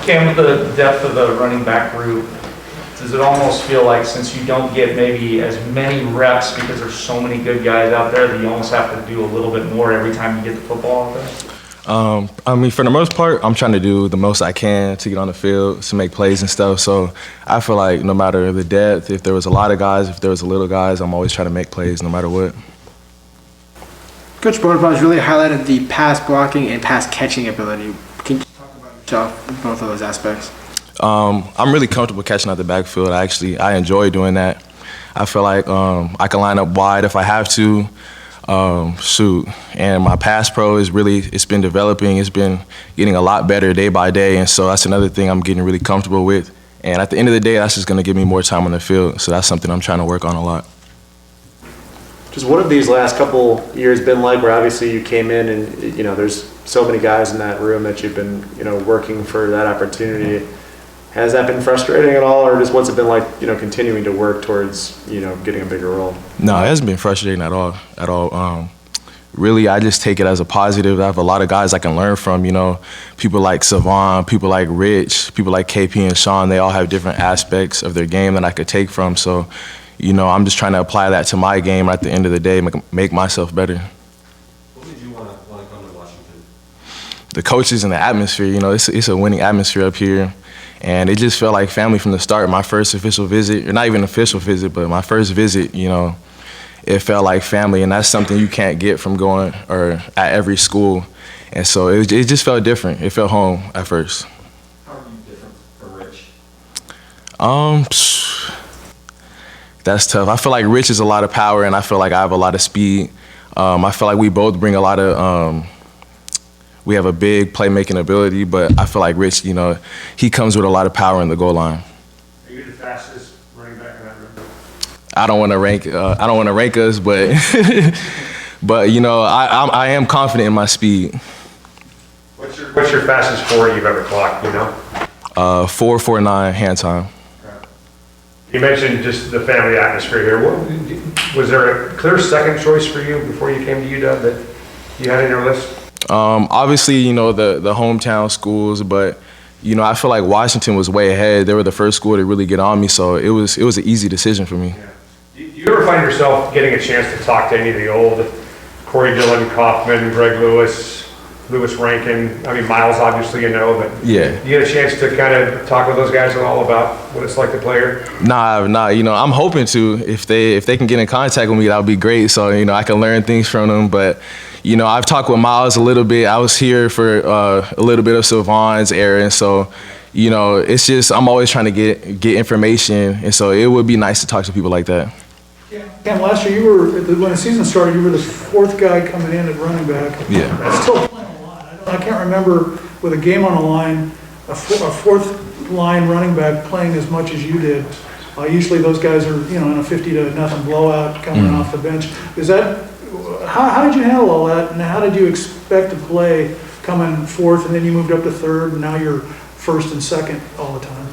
Cam, with the depth of the running back group, does it almost feel like since you don't get maybe as many reps because there's so many good guys out there that you almost have to do a little bit more every time you get the football out there? I mean, for the most part, I'm trying to do the most I can to get on the field, to make plays and stuff. So I feel like no matter the depth, if there was a lot of guys, if there was a little guys, I'm always trying to make plays no matter what. Coach Bonaparte really highlighted the pass blocking and pass catching ability. Can you talk about yourself in both of those aspects? I'm really comfortable catching out the backfield. I enjoy doing that. I feel like I can line up wide if I have to. And my pass pro it's been developing. It's been getting a lot better day by day, and so that's another thing I'm getting really comfortable with. And at the end of the day, that's just going to give me more time on the field. So that's something I'm trying to work on a lot. Just what have these last couple years been like, where obviously you came in and, there's so many guys in that room that you've been, working for that opportunity. Has that been frustrating at all, or just what's it been like, continuing to work towards, getting a bigger role? No, it hasn't been frustrating at all. Really, I just take it as a positive. I have a lot of guys I can learn from, people like Savon, people like Rich, people like KP and Sean. They all have different aspects of their game that I could take from. So, I'm just trying to apply that to my game at the end of the day, make myself better. What made you want to come to Washington? The coaches and the atmosphere, it's a winning atmosphere up here. And it just felt like family from the start. My first official visit, or not even official visit, but my first visit, it felt like family. And that's something you can't get from going or at every school. And so it just felt different. It felt home at first. How are you different from Rich? That's tough. I feel like Rich is a lot of power, and I feel like I have a lot of speed. I feel like we both bring a lot of we have a big playmaking ability, but I feel like Rich, he comes with a lot of power in the goal line. Are you the fastest running back in that room? I don't want to rank us, but but I am confident in my speed. What's your fastest 40 you've ever clocked? 4.49 hand time. You mentioned just the family atmosphere here. Was there a clear second choice for you before you came to UW that you had in your list? Obviously, the hometown schools, but I feel like Washington was way ahead. They were the first school to really get on me, so it was an easy decision for me. Yeah. Do you ever find yourself getting a chance to talk to any of the old Corey Dillon, Kaufman, Greg Lewis Rankin? I mean, Miles, obviously, but yeah. You get a chance to kind of talk with those guys at all about what it's like to play here? Nah. I'm hoping to. If they can get in contact with me, that would be great. So I can learn things from them. But I've talked with Miles a little bit. I was here for a little bit of Savon's era, and so it's just I'm always trying to get information, and so it would be nice to talk to people like that. Cam, last year when the season started, you were the fourth guy coming in at running back. Yeah. That's still playing a lot. I can't remember with a game on the line, a fourth line running back playing as much as you did. Usually those guys are in a 50-0 blowout coming off the bench. Is that how did you handle all that, and how did you expect to play coming fourth, and then you moved up to third, and now you're first and second all the time?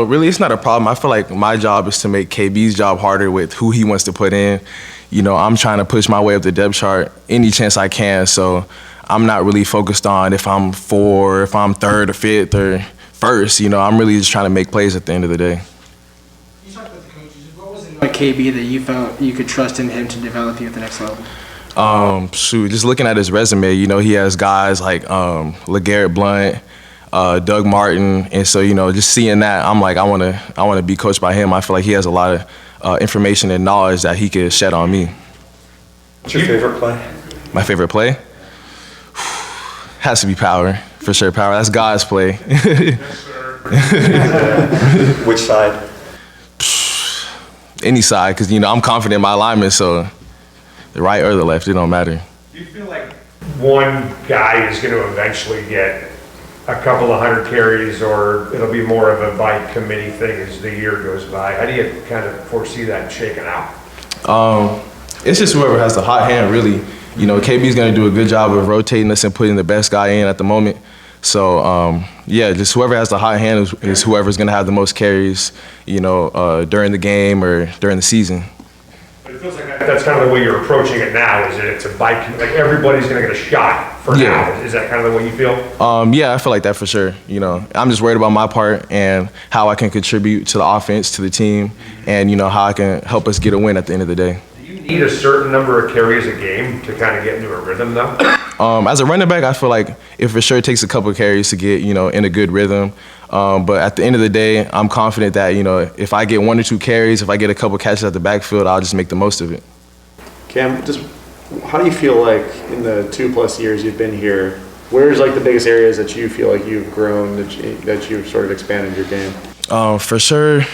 Really, it's not a problem. I feel like my job is to make KB's job harder with who he wants to put in. I'm trying to push my way up the depth chart any chance I can, so I'm not really focused on if I'm fourth, if I'm third or fifth or first. I'm really just trying to make plays at the end of the day. You talked about the coaches. What was it like KB that you felt you could trust in him to develop you at the next level? Just looking at his resume, he has guys like LeGarrette Blount, Doug Martin, and so just seeing that, I'm like, I want to be coached by him. I feel like he has a lot of information and knowledge that he could shed on me. What's your favorite play? My favorite play has to be power, for sure. Power. That's God's play. Which side? Any side, because I'm confident in my alignment, so the right or the left, it don't matter. Do you feel like one guy is going to eventually get a couple of hundred carries, or it'll be more of a by committee thing as the year goes by? How do you kind of foresee that shaking out? It's just whoever has the hot hand, really. KB's going to do a good job of rotating us and putting the best guy in at the moment. So, just whoever has the hot hand is whoever's going to have the most carries, during the game or during the season. It feels like that's kind of the way you're approaching it now, is that it's a bike, like everybody's gonna get a shot for Yeah. now. Is that kind of the way you feel? Yeah, I feel like that for sure. You know, I'm just worried about my part and how I can contribute to the offense, to the team, and, you know, how I can help us get a win at the end of the day. Do you need a certain number of carries a game to kind of get into a rhythm though? As a running back, I feel like it for sure takes a couple of carries to get, you know, in a good rhythm. But at the end of the day, I'm confident that, you know, if I get 1 or 2 carries, if I get a couple catches at the backfield, I'll just make the most of it. Cam, just how do you feel like in the 2+ years you've been here, where's like the biggest areas that you feel like you've grown, that you've sort of expanded your game? For sure,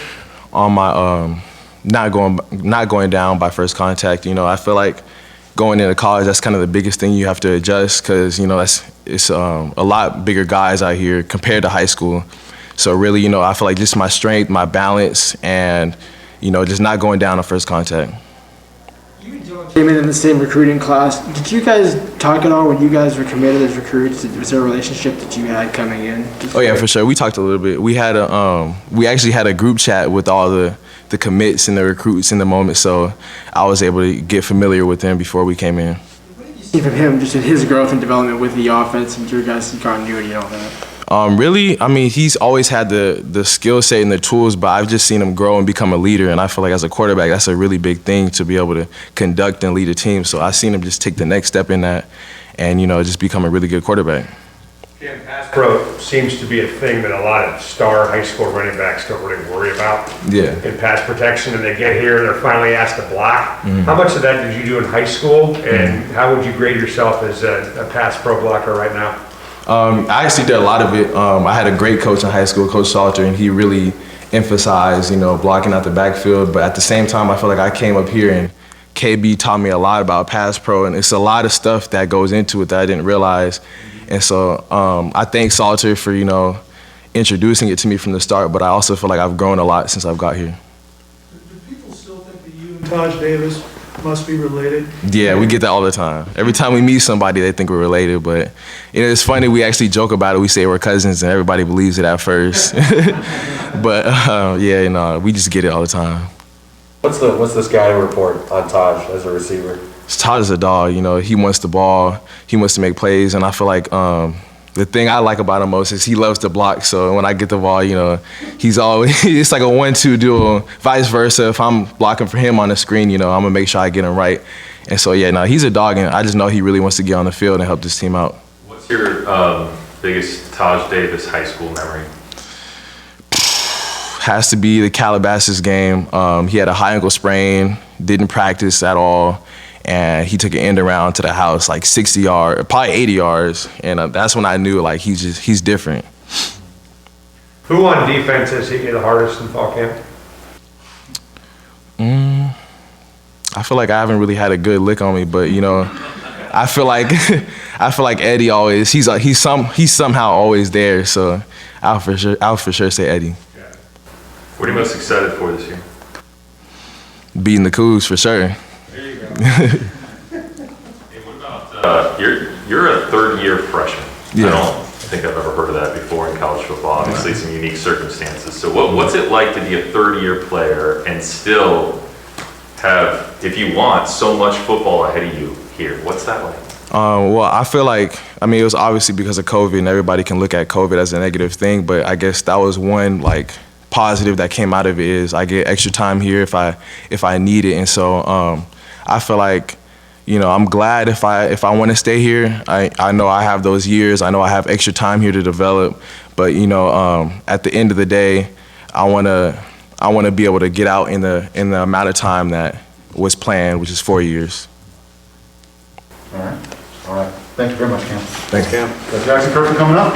on my not going down by first contact. You know, I feel like going into college, that's kind of the biggest thing you have to adjust because, you know, it's a lot bigger guys out here compared to high school. So really, you know, I feel like just my strength, my balance, and, you know, just not going down on first contact. You and Joe came in the same recruiting class. Did you guys talk at all when you guys were committed as recruits? Was there a relationship that you had coming in? Oh yeah, for sure. We talked a little bit. We had we actually had a group chat with all the commits and the recruits in the moment. So I was able to get familiar with them before we came in. What did you see from him, just in his growth and development with the offense and your guys' continuity and all that? Really, I mean, he's always had the skill set and the tools, but I've just seen him grow and become a leader. And I feel like as a quarterback, that's a really big thing to be able to conduct and lead a team. So I've seen him just take the next step in that and, you know, just become a really good quarterback. Yeah, pass pro seems to be a thing that a lot of star high school running backs don't really worry about. Yeah. In pass protection, and they get here and they're finally asked to block. How much of that did you do in high school, and how would you grade yourself as a pass pro blocker right now? I actually did a lot of it. I had a great coach in high school, Coach Salter, and he really emphasized, you know, blocking out the backfield. But at the same time, I feel like I came up here and KB taught me a lot about pass pro, and it's a lot of stuff that goes into it that I didn't realize. And so I thank Salter for, you know, introducing it to me from the start, but I also feel like I've grown a lot since I've got here. Do people still think that you and Taj Davis must be related? Yeah, we get that all the time. Every time we meet somebody, they think we're related, but you know, it's funny, we actually joke about it. We say we're cousins, and everybody believes it at first. But yeah, you know, we just get it all the time. What's the scouting report on Taj as a receiver? Todd is a dog, you know, he wants the ball, he wants to make plays, and I feel like the thing I like about him most is he loves to block, so when I get the ball, you know, he's always, it's like a 1-2 duo, vice versa. If I'm blocking for him on the screen, you know, I'm gonna make sure I get him right. And so, yeah, no, he's a dog, and I just know he really wants to get on the field and help this team out. What's your biggest Taj Davis high school memory? Has to be the Calabasas game. He had a high ankle sprain, didn't practice at all, and he took an end around to the house, like 60 yards, probably 80 yards, and that's when I knew, like, he's different. Who on defense has hit you the hardest in fall camp? I feel like I haven't really had a good lick on me, but, you know, I feel like Eddie always, he's somehow always there, so I'll for sure say Eddie. What are you most excited for this year? Beating the Cougs for sure. There you go. Hey, what about you're a third-year freshman? Yeah. I don't think I've ever heard of that before in college football. Obviously, some unique circumstances. So, what's it like to be a third-year player and still have, if you want, so much football ahead of you here? What's that like? Well, I feel like, I mean, it was obviously because of COVID, and everybody can look at COVID as a negative thing, but I guess that was one, like, positive that came out of it is I get extra time here if I need it. And so I feel like, you know, I'm glad if I want to stay here. I know I have those years. I know I have extra time here to develop. But, you know, at the end of the day, I want to be able to get out in the amount of time that was planned, which is 4 years. All right. Thank you very much, Cam. Thanks, Cam. Jackson Kirk coming up.